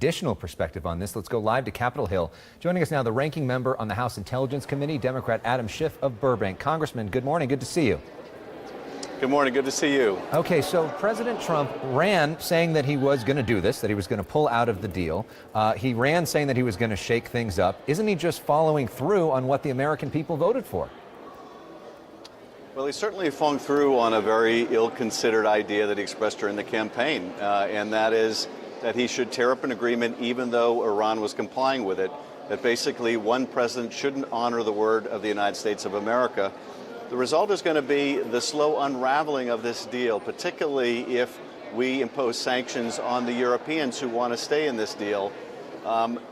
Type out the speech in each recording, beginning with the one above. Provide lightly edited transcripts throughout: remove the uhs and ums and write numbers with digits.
additional perspective on this. Let's go live to Capitol Hill. Joining us now, the ranking member on the House Intelligence Committee, Democrat Adam Schiff of Burbank. Congressman, good morning. Good to see you. Good morning. Good to see you. Okay, so President Trump ran saying that he was going to do this, that he was going to pull out of the deal. He ran saying that he was going to shake things up. Isn't he just following through on what the American people voted for? Well, he's certainly following through on a very ill-considered idea that he expressed during the campaign, and that is that he should tear up an agreement even though Iran was complying with it, that basically one president shouldn't honor the word of the United States of America. The result is going to be the slow unraveling of this deal, particularly if we impose sanctions on the Europeans who want to stay in this deal.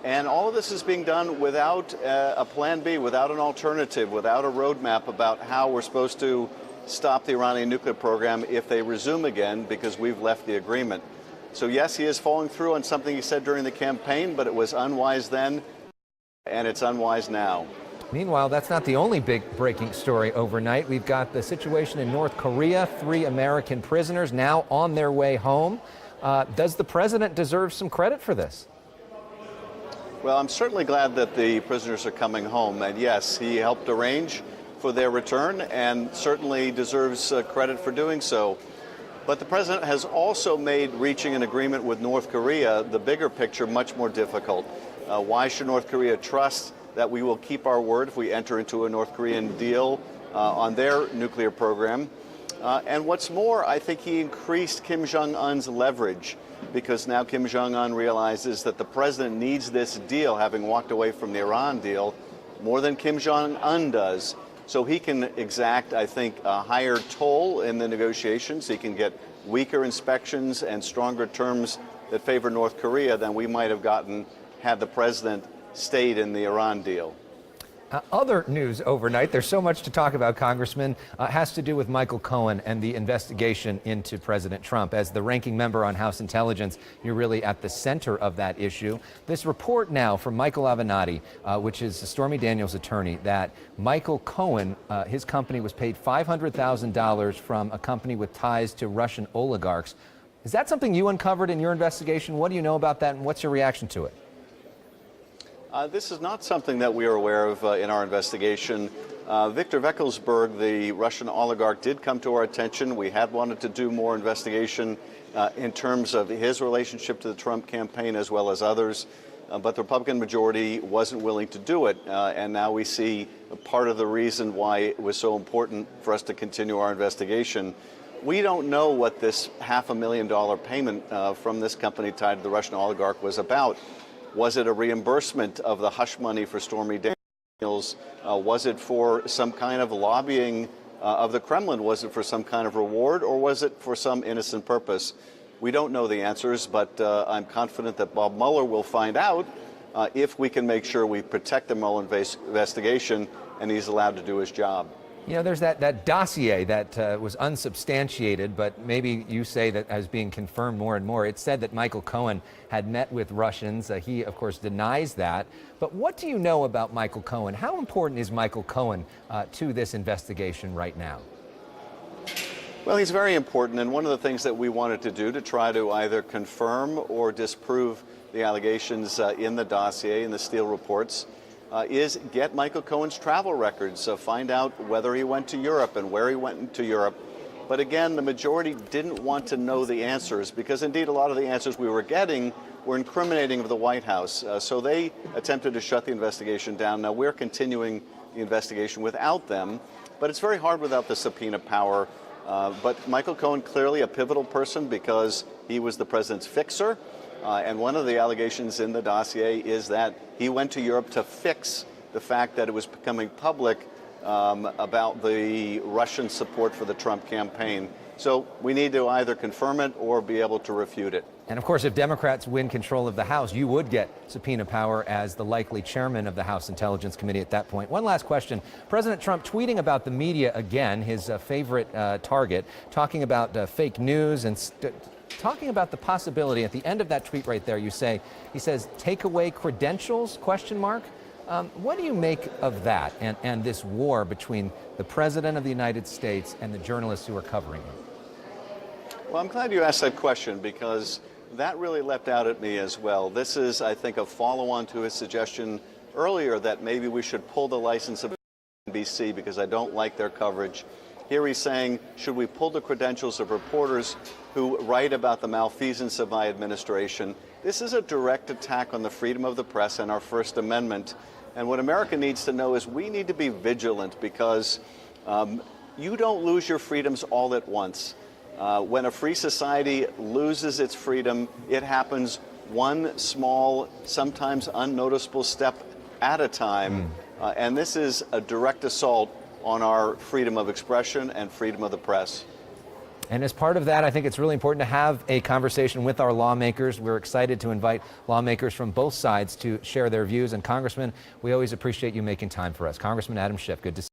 And all of this is being done without a plan B, without an alternative, without a roadmap about how we're supposed to stop the Iranian nuclear program if they resume again, because we've left the agreement. So yes, he is following through on something he said during the campaign, but it was unwise then, and it's unwise now. Meanwhile, that's not the only big breaking story overnight. We've got the situation in North Korea, 3 American prisoners now on their way home. Does the president deserve some credit for this? Well, I'm certainly glad that the prisoners are coming home, and yes, he helped arrange for their return and certainly deserves credit for doing so. But the president has also made reaching an agreement with North Korea, the bigger picture, much more difficult. Why should North Korea trust that we will keep our word if we enter into a North Korean deal on their nuclear program? And what's more, I think he increased Kim Jong-un's leverage, because now Kim Jong-un realizes that the president needs this deal, having walked away from the Iran deal, more than Kim Jong-un does. So he can exact, I think, a higher toll in the negotiations. He can get weaker inspections and stronger terms that favor North Korea than we might have gotten had the president stayed in the Iran deal. Other news overnight, there's so much to talk about, Congressman, has to do with Michael Cohen and the investigation into President Trump. As the ranking member on House Intelligence, you're really at the center of that issue. This report now from Michael Avenatti, which is Stormy Daniels' attorney, that Michael Cohen, his company was paid $500,000 from a company with ties to Russian oligarchs. Is that something you uncovered in your investigation? What do you know about that, and what's your reaction to it? This is not something that we are aware of in our investigation. Victor Veckelsberg, the Russian oligarch, did come to our attention. We had wanted to do more investigation in terms of his relationship to the Trump campaign as well as others, but the Republican majority wasn't willing to do it. And now we see part of the reason why it was so important for us to continue our investigation. We don't know what this $500,000 payment from this company tied to the Russian oligarch was about. Was it a reimbursement of the hush money for Stormy Daniels? Was it for some kind of lobbying of the Kremlin? Was it for some kind of reward, or was it for some innocent purpose? We don't know the answers, but I'm confident that Bob Mueller will find out if we can make sure we protect the Mueller investigation and he's allowed to do his job. You know, there's that dossier that was unsubstantiated, but maybe you say that as being confirmed more and more. It said that Michael Cohen had met with Russians. He, of course, denies that. But what do you know about Michael Cohen? How important is Michael Cohen to this investigation right now? Well, he's very important, and one of the things that we wanted to do to try to either confirm or disprove the allegations in the dossier, in the Steele reports, is get Michael Cohen's travel records, find out whether he went to Europe and where he went to Europe. But again, the majority didn't want to know the answers, because indeed a lot of the answers we were getting were incriminating of the White House. So they attempted to shut the investigation down. Now we're continuing the investigation without them, but it's very hard without the subpoena power. But Michael Cohen, clearly a pivotal person because he was the president's fixer. And one of the allegations in the dossier is that he went to Europe to fix the fact that it was becoming public about the Russian support for the Trump campaign. So we need to either confirm it or be able to refute it. And of course, if Democrats win control of the House, you would get subpoena power as the likely chairman of the House Intelligence Committee at that point. One last question. President Trump tweeting about the media again, his favorite target, talking about fake news and talking about the possibility. At the end of that tweet right there, he says, take away credentials, question mark. What do you make of that and this war between the President of the United States and the journalists who are covering him? Well, I'm glad you asked that question because That really leapt out at me as well. This is, I think, a follow-on to his suggestion earlier that maybe we should pull the license of NBC because I don't like their coverage. Here he's saying, should we pull the credentials of reporters who write about the malfeasance of my administration? This is a direct attack on the freedom of the press and our First Amendment. And what America needs to know is we need to be vigilant because you don't lose your freedoms all at once. When a free society loses its freedom, it happens one small, sometimes unnoticeable step at a time. And this is a direct assault on our freedom of expression and freedom of the press. And as part of that, I think it's really important to have a conversation with our lawmakers. We're excited to invite lawmakers from both sides to share their views. And Congressman, we always appreciate you making time for us. Congressman Adam Schiff, good to see you.